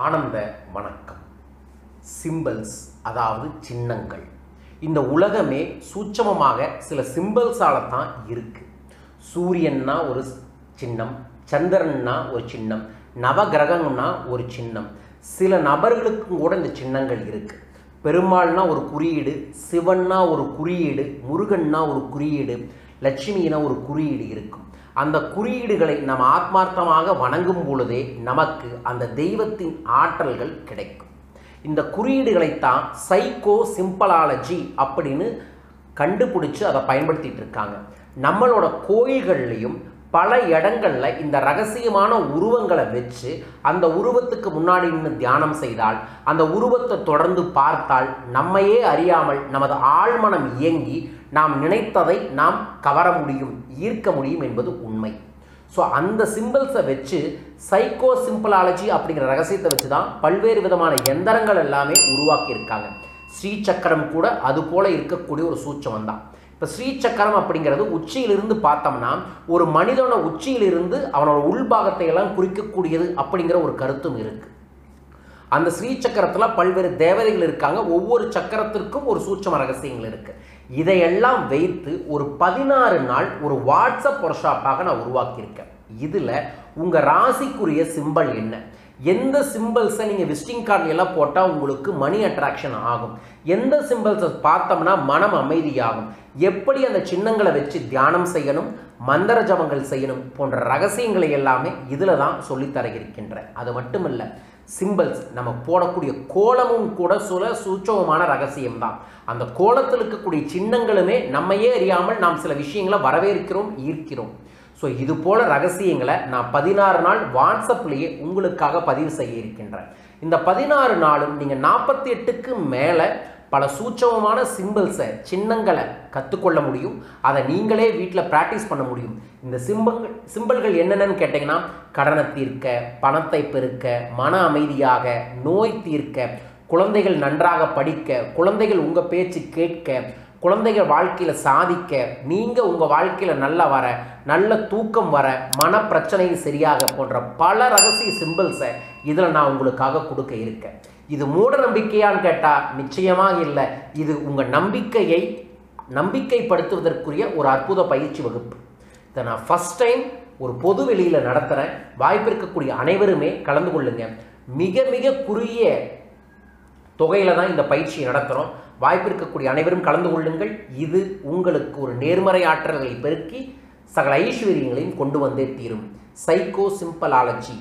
ஆனந்த வணக்கம். சிம்பிள்ஸ் அதாவது சின்னங்கள். இந்த உலகமே சூட்சமமாக சில சிம்பிள்ஸால தான் இருக்கு. சூரியன்னா ஒரு சின்னம், சந்திரன்னா ஒரு சின்னம், நவகிரகம்னா ஒரு சின்னம். சில நபர்களுக்கும் கூட இந்த சின்னங்கள் இருக்கு. பெருமாள்னா ஒரு குறியீடு, சிவன்னா ஒரு குறியீடு, முருகன்னா ஒரு குறியீடு, லட்சுமினா ஒரு குறியீடு இருக்கும். அந்த குறியீடுகளை நாம் ஆத்மார்த்தமாக வணங்கும் பொழுதே நமக்கு அந்த தெய்வத்தின் ஆற்றல்கள் கிடைக்கும். இந்த குறியீடுகளைத்தான் சைக்கோ சிம்பலாலஜி அப்படின்னு கண்டுபிடிச்சு அதை பயன்படுத்திட்டு இருக்காங்க. நம்மளோட கோயில்கள்லையும் பல இடங்கள்ல இந்த ரகசியமான உருவங்களை வச்சு அந்த உருவத்துக்கு முன்னாடி நின்று தியானம் செய்தால், அந்த உருவத்தை தொடர்ந்து பார்த்தால் நம்மையே அறியாமல் நமது ஆழ்மனம் இயங்கி நாம் நினைத்ததை நாம் கவர முடியும், ஈர்க்க முடியும் என்பது உண்மை. ஸோ அந்த சிம்பிள்ஸை வச்சு சைக்கோ சிம்பிளாலஜி அப்படிங்கிற ரகசியத்தை வச்சு தான் பல்வேறு விதமான எந்திரங்கள் எல்லாமே உருவாக்கியிருக்காங்க. ஸ்ரீசக்கரம் கூட அது போல இருக்கக்கூடிய ஒரு சூட்சமம் தான். இப்போ ஸ்ரீசக்கரம் அப்படிங்கிறது உச்சியிலிருந்து பார்த்தோம்னா ஒரு மனிதனோட உச்சியிலிருந்து அவனோட உள்பாகத்தை எல்லாம் குறிக்கக்கூடியது அப்படிங்கிற ஒரு கருத்தும் இருக்கு. அந்த ஸ்ரீசக்கரத்தில் பல்வேறு தேவதைகள் இருக்காங்க. ஒவ்வொரு சக்கரத்திற்கும் ஒரு சூட்சம ரகசியங்கள் இருக்கு. இதையெல்லாம் வைத்து ஒரு 16 நாள் ஒரு வாட்ஸ்அப் ஒர்க்ஷாப்பாக நான் உருவாக்கியிருக்கேன். இதில் உங்கள் ராசிக்குரிய சிம்பல் என்ன, எந்த சிம்பிள்ஸை நீங்கள் விசிட்டிங் கார்டு எல்லாம் போட்டால் உங்களுக்கு மணி அட்ராக்ஷன் ஆகும், எந்த சிம்பிள்ஸை பார்த்தோம்னா மனம் அமைதியாகும், எப்படி அந்த சின்னங்களை வச்சு தியானம் செய்யணும், மந்திர ஜபங்கள் செய்யணும் போன்ற ரகசியங்களை எல்லாமே இதில் தான் சொல்லித்தர இருக்கின்றேன். அது மட்டும் இல்லை, சிம்பிள்ஸ் நம்ம போடக்கூடிய கோலமும் கூட சில சூட்சமமான ரகசியம்தான். அந்த கோலத்தில் இருக்கக்கூடிய சின்னங்களுமே நம்மையே அறியாமல் நாம் சில விஷயங்களை வரவேற்கிறோம், ஈர்க்கிறோம். ஸோ இது போல ரகசியங்களை நான் 16 நாள் வாட்ஸ்அப்லேயே உங்களுக்காக பதிவு செய்ய இருக்கின்றேன். இந்த 16 நாளும் நீங்கள் 48க்கு மேலே பல சூட்சமமான சிம்பிள்ஸை, சின்னங்களை கற்றுக்கொள்ள முடியும். அதை நீங்களே வீட்டில் ப்ராக்டிஸ் பண்ண முடியும். இந்த சிம்பிள்கள் என்னென்னு கேட்டிங்கன்னா, கடனை தீர்க்க, பணத்தை பெருக்க, மன அமைதியாக, நோய் தீர்க்க, குழந்தைகள் நன்றாக படிக்க, குழந்தைகள் உங்கள் பேச்சு கேட்க, குழந்தைகள் வாழ்க்கையில் சாதிக்க, நீங்கள் உங்கள் வாழ்க்கையில் நல்லா வர, நல்ல தூக்கம் வர, மன பிரச்சனை சரியாக போன்ற பல ரகசிய சிம்பிள்ஸை இதில் நான் உங்களுக்காக கொடுக்க இருக்கேன். இது மூட நம்பிக்கையான்னு கேட்டால் நிச்சயமாக இல்லை. இது உங்கள் நம்பிக்கைப்படுத்துவதற்குரிய ஒரு அற்புத பயிற்சி வகுப்பு. இதை நான் ஃபஸ்ட் டைம் ஒரு பொது வெளியில் நடத்துகிறேன். வாய்ப்பு இருக்கக்கூடிய அனைவருமே கலந்து கொள்ளுங்க. மிக மிக குறுகிய தொகையில் தான் இந்த பயிற்சியை நடத்துகிறோம். வாய்ப்பு இருக்கக்கூடிய அனைவரும் கலந்து கொள்ளுங்கள். இது உங்களுக்கு ஒரு நேர்மறை ஆற்றல்களை பெருக்கி சகல ஐஸ்வர்யங்களையும் கொண்டு வந்தே தீரும். சைக்கோ சிம்பலாலஜி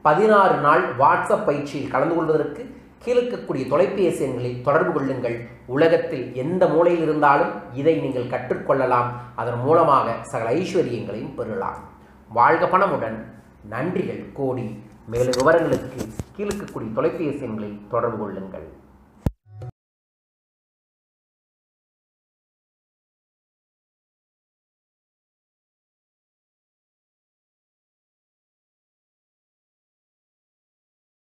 16 நாள் வாட்ஸ்அப் பயிற்சியில் கலந்து கொள்வதற்கு கீழக்கூடிய தொலைபேசி எண்களில் தொடர்பு கொள்ளுங்கள். உலகத்தில் எந்த மூலையில் இருந்தாலும் இதை நீங்கள் கற்றுக்கொள்ளலாம். அதன் மூலமாக சகல ஐஸ்வர்யங்களையும் பெறலாம். வாழ்க பணமுடன். நன்றிகள் கோடி. மேலும் விவரங்களுக்கு கீழக்கூடிய தொலைபேசி எண்களில் தொடர்பு கொள்ளுங்கள்.